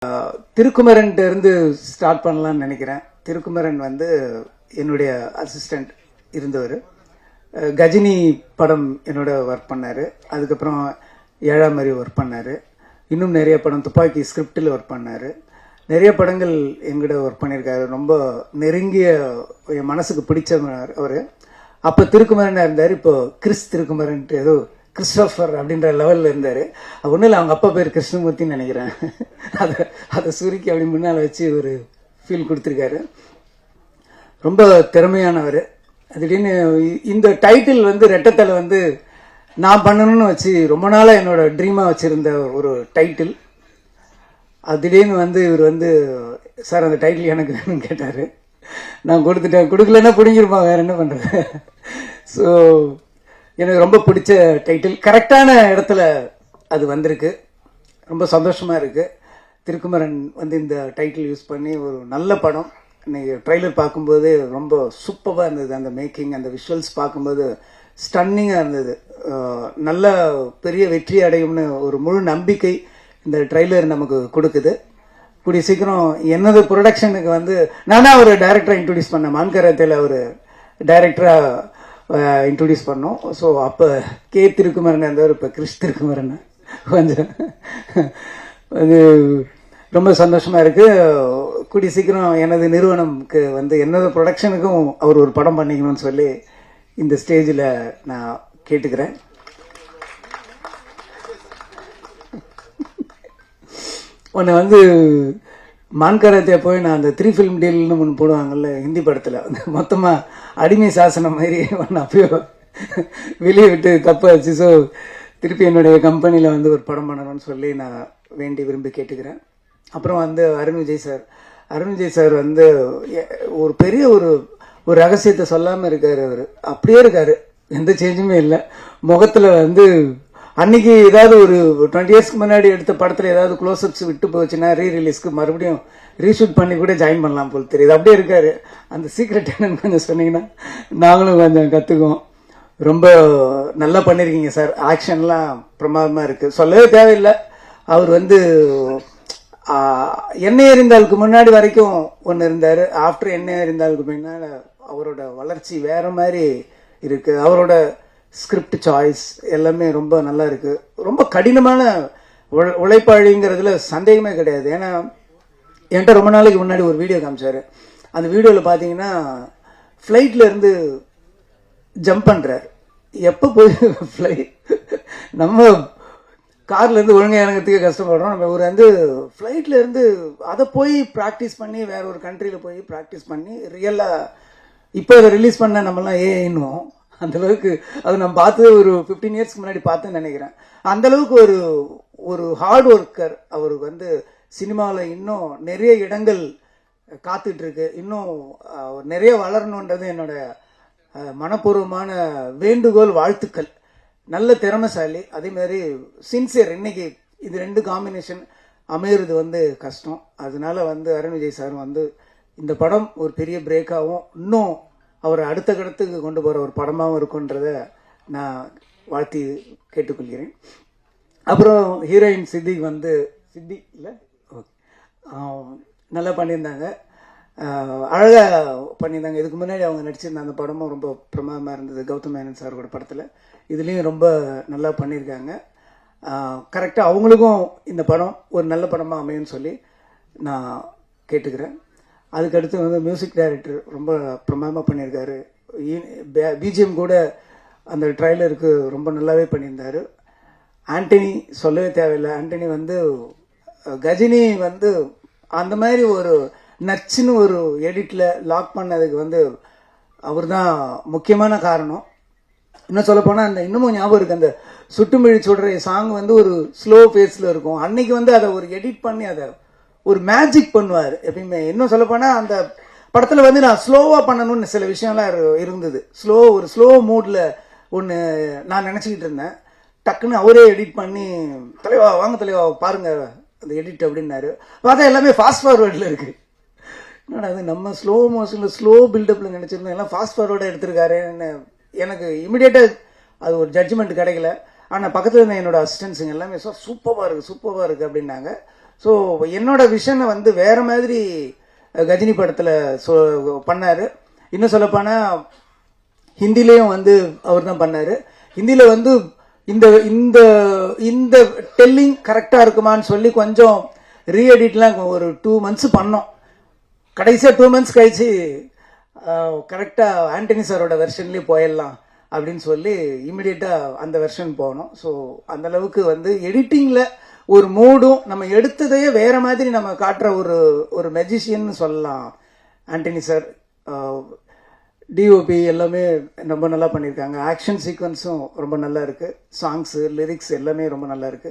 திருக்குமரன் இருந்து ஸ்டார்ட் பண்ணலாம்னு நினைக்கிறேன். திருக்குமரன் வந்து என்னுடைய அசிஸ்டன்ட் இருந்தவர். கஜினி படம் என்னோட ஒர்க் பண்ணாரு. அதுக்கப்புறம் ஏழாம் மாதிரி ஒர்க் பண்ணாரு. இன்னும் நிறைய படம் துப்பாக்கி ஸ்கிரிப்டில் ஒர்க் பண்ணாரு. நிறைய படங்கள் எங்கிட்ட ஒர்க் பண்ணியிருக்காரு. ரொம்ப நெருங்கிய என் மனசுக்கு பிடிச்சவர் அவர். அப்போ திருக்குமரன் இருந்தார். இப்போ கிறிஸ் திருக்குமரன் ஏதோ கிறிஸ்டோபர் அப்படின்ற லெவலில் இருந்தார். ஒன்றும் இல்லை, அவங்க அப்பா பேர் கிருஷ்ணமூர்த்தின்னு நினைக்கிறேன். அதை சுருக்கி அப்படி முன்னால் வச்சு ஒரு ஃபீல் கொடுத்துருக்காரு. ரொம்ப திறமையானவர். திடீர்னு இந்த டைட்டில் வந்து ரெட்டத்தலை வந்து நான் பண்ணணும்னு வச்சு ரொம்ப நாளாக என்னோட ட்ரீமாக வச்சுருந்த ஒரு டைட்டில். அது திடீர்னு வந்து இவர் வந்து சார் அந்த டைட்டில் எனக்கு வேணும்னு கேட்டார். நான் கொடுத்துட்டேன். கொடுக்கலன்னா பிடிங்கிருப்பான், வேறு என்ன பண்ணுறது. ஸோ எனக்கு ரொம்ப பிடிச்ச டைட்டில். கரெக்டான இடத்துல அது வந்திருக்கு. ரொம்ப சந்தோஷமாக இருக்குது. திருக்குமரன் வந்து இந்த டைட்டில் யூஸ் பண்ணி ஒரு நல்ல படம். இன்னைக்கு ட்ரெய்லர் பார்க்கும்போது ரொம்ப சூப்பராக இருந்தது. அந்த மேக்கிங், அந்த விஷுவல்ஸ் பார்க்கும்போது ஸ்டன்னிங்காக இருந்தது. நல்ல பெரிய வெற்றி அடையும்னு ஒரு முழு நம்பிக்கை இந்த ட்ரெய்லர் நமக்கு கொடுக்குது. கூடிய சீக்கிரம் என்னது ப்ரொடக்ஷனுக்கு வந்து நானே ஒரு டைரக்டரை இன்ட்ரோடியூஸ் பண்ணேன். மான்கரத்தில் ஒரு டைரக்டராக இன்ட்ரோடியூஸ் பண்ணோம். ஸோ அப்போ கே திருக்குமரன் இருந்தவர், இப்போ கிறிஸ் திருக்குமரன். கொஞ்சம் அது ரொம்ப சந்தோஷமாக இருக்குது. கூடிய சீக்கிரம் எனது நிறுவனம்க்கு வந்து என்னது ப்ரொடக்ஷனுக்கும் அவர் ஒரு படம் பண்ணிக்கணும்னு சொல்லி இந்த ஸ்டேஜில் நான் கேட்டுக்கிறேன். ஒன்று வந்து மான்கரத்தை போய் நான் அந்த 3 ஃபிலிம் டீல்னு ஒன்று போடுவாங்கல்ல ஹிந்தி படத்தில், மொத்தமாக அடிமை சாசனம் மாதிரி ஒன்று அப்பயோ வெளியே விட்டு தப்பாச்சு. ஸோ திருப்பி என்னுடைய கம்பெனியில் வந்து ஒரு படம் பண்ணணும்னு சொல்லி நான் வேண்டி விரும்பி கேட்டுக்கிறேன். அப்புறம் வந்து அருண் விஜய் சார் வந்து ஒரு பெரிய ஒரு ரகசியத்தை சொல்லாமல் இருக்கார். அவர் அப்படியே இருக்கார், எந்த சேஞ்சுமே இல்லை முகத்தில். வந்து அன்னைக்கு ஏதாவது ஒரு 20 இயர்ஸ்க்கு முன்னாடி எடுத்த படத்தில் ஏதாவது க்ளோஸ்அப்ஸ் விட்டு போச்சுன்னா ரீரிலீஸ்க்கு மறுபடியும் ரீஷூட் பண்ணி கூட ஜாயின் பண்ணலாம் போல் தெரியுது. அப்படியே இருக்காரு. அந்த சீக்ரெட் என்னன்னு கொஞ்சம் சொன்னீங்கன்னா நாங்களும் கொஞ்சம் கற்றுக்குவோம். ரொம்ப நல்லா பண்ணியிருக்கீங்க சார். ஆக்ஷன்லாம் பிரமாதமாக இருக்குது, சொல்லவே தேவையில்லை. அவர் வந்து எண்ணெய் எறிந்தாளுக்கு முன்னாடி வரைக்கும் ஒன்று இருந்தார். ஆஃப்டர் எண்ணெய் எறிந்தாளுக்கு பின்னால் அவரோட வளர்ச்சி வேற மாதிரி இருக்கு. அவரோட ஸ்கிரிப்ட் சாய்ஸ் எல்லாமே ரொம்ப நல்லா இருக்கு. ரொம்ப கடினமான உழைப்பாளிங்கிறதுல சந்தேகமே கிடையாது. ஏன்னா என்கிட்ட ரொம்ப நாளைக்கு முன்னாடி ஒரு வீடியோ காமிச்சாரு. அந்த வீடியோவில் பார்த்தீங்கன்னா ஃப்ளைட்ல இருந்து ஜம்ப் பண்றாரு. எப்போ போய் ஃப்ளைட் நம்ம கார்ல இருந்து ஒழுங்காக இறங்கிறதுக்கே கஷ்டப்படுறோம். நம்ம ஒரு வந்து ஃப்ளைட்ல இருந்து அதை போய் ப்ராக்டிஸ் பண்ணி வேற ஒரு கண்ட்ரியில் போய் ப்ராக்டிஸ் பண்ணி ரியலாக இப்போ அதை ரிலீஸ் பண்ண நம்மலாம் ஏன்னுவோம். அந்த அளவுக்கு அது நம்ம பார்த்து ஒரு 15 இயர்ஸ்க்கு முன்னாடி பார்த்தேன்னு நினைக்கிறேன். அந்த அளவுக்கு ஒரு ஹார்ட் ஒர்க்கர். அவருக்கு வந்து சினிமாவில் இன்னும் நிறைய இடங்கள் காத்துட்டு இருக்கு. இன்னும் நிறைய வளரணுன்றது என்னோட மனப்பூர்வமான வேண்டுகோள், வாழ்த்துக்கள். நல்ல திறமைசாலி, அதே மாதிரி சின்சியர். இன்னைக்கு இது 2 காம்பினேஷன் அமையிறது வந்து கஷ்டம். அதனால வந்து அருண் விஜய் சார் வந்து இந்த படம் ஒரு பெரிய பிரேக்காகவும் இன்னும் அவர் அடுத்த கடத்துக்கு கொண்டு போகிற ஒரு படமாகவும் இருக்குன்றத நான் வாழ்த்தி கேட்டுக்கொள்கிறேன். அப்புறம் ஹீரோயின் சித்தி இல்லை ஓகே, நல்லா பண்ணியிருந்தாங்க, அழகாக பண்ணியிருந்தாங்க. இதுக்கு முன்னாடி அவங்க நடிச்சிருந்த அந்த படமும் ரொம்ப பிரமாதமாக இருந்தது, கௌதம் மேனன் சாரோட படத்தில். இதுலேயும் ரொம்ப நல்லா பண்ணியிருக்காங்க. கரெக்டாக அவங்களுக்கும் இந்த படம் ஒரு நல்ல படமாக அமையும்னு சொல்லி நான் கேட்டுக்கிறேன். அதுக்கடுத்து வந்து மியூசிக் டைரக்டர் ரொம்ப பிரமாதமாக பண்ணியிருக்காரு. பிஜிஎம் கூட அந்த ட்ரைலருக்கு ரொம்ப நல்லாவே பண்ணியிருந்தார். ஆண்டனி சொல்லவே தேவையில்லை. ஆண்டனி வந்து கஜினி வந்து அந்த மாதிரி ஒரு நச்சுன்னு ஒரு எடிட்டில் லாக் பண்ணதுக்கு வந்து அவர் தான் முக்கியமான காரணம். இன்னும் சொல்லப்போனால் அந்த இன்னமும் ஞாபகம் இருக்குது, அந்த சுட்டுமிழி சுடுற சாங் வந்து ஒரு ஸ்லோ ஃபேஸில் இருக்கும். அன்னைக்கு வந்து அதை ஒரு எடிட் பண்ணி அதை ஒரு மேஜிக் பண்ணுவார் எப்பயுமே. இன்னும் சொல்லப்போனால் அந்த படத்தில் வந்து நான் ஸ்லோவாக பண்ணணும்னு சில விஷயம்லாம் இருந்தது. ஒரு ஸ்லோ மூடில் ஒன்று நான் நினச்சிக்கிட்டு இருந்தேன். டக்குன்னு அவரே எடிட் பண்ணி தலைவா வாங்க தலைவா பாருங்க அந்த எடிட் அப்படின்னாரு. பார்த்தா எல்லாமே ஃபாஸ்ட் ஃபார்வர்டில் இருக்குது. என்னடா அது நம்ம ஸ்லோ மோஷனில் ஸ்லோ பில்டப்பில் நினச்சிருந்தோம், எல்லாம் ஃபாஸ்ட் ஃபார்வர்டாக எடுத்திருக்காருன்னு எனக்கு இமிடியேட்டாக அது ஒரு ஜட்ஜ்மெண்ட் கிடைக்கல. ஆனால் பக்கத்தில் இருந்த என்னோட அசிஸ்டன்ஸுங்க எல்லாமே சூப்பராக இருக்குது அப்படின்னாங்க. ஸோ என்னோட விஷனை வந்து வேற மாதிரி கஜினி படத்தில் பண்ணாரு. இன்னும் சொல்லப்போனா ஹிந்திலையும் வந்து அவர் தான் பண்ணாரு. ஹிந்தியில வந்து இந்த இந்த இந்த டெல்லிங் கரெக்டா இருக்குமான்னு சொல்லி கொஞ்சம் ரீஎடிட்லாம் ஒரு 2 months பண்ணோம். கடைசியா 2 months கழிச்சு கரெக்டா ஆண்டனி சாரோட வெர்ஷன்லயே போயிடலாம் அப்படின்னு சொல்லி இமிடியேட்டா அந்த வெர்ஷன் போனோம். ஸோ அந்த அளவுக்கு வந்து எடிட்டிங்ல ஒரு மூடும் நம்ம எடுத்ததையே வேற மாதிரி நம்ம காட்டுற ஒரு மெஜிஷியன் சொல்லலாம் ஆண்டனி சார். டிஓபி எல்லாமே ரொம்ப நல்லா பண்ணியிருக்காங்க. ஆக்ஷன் சீக்வன்ஸும் ரொம்ப நல்லா இருக்கு. சாங்ஸ் லிரிக்ஸ் எல்லாமே ரொம்ப நல்லா இருக்கு.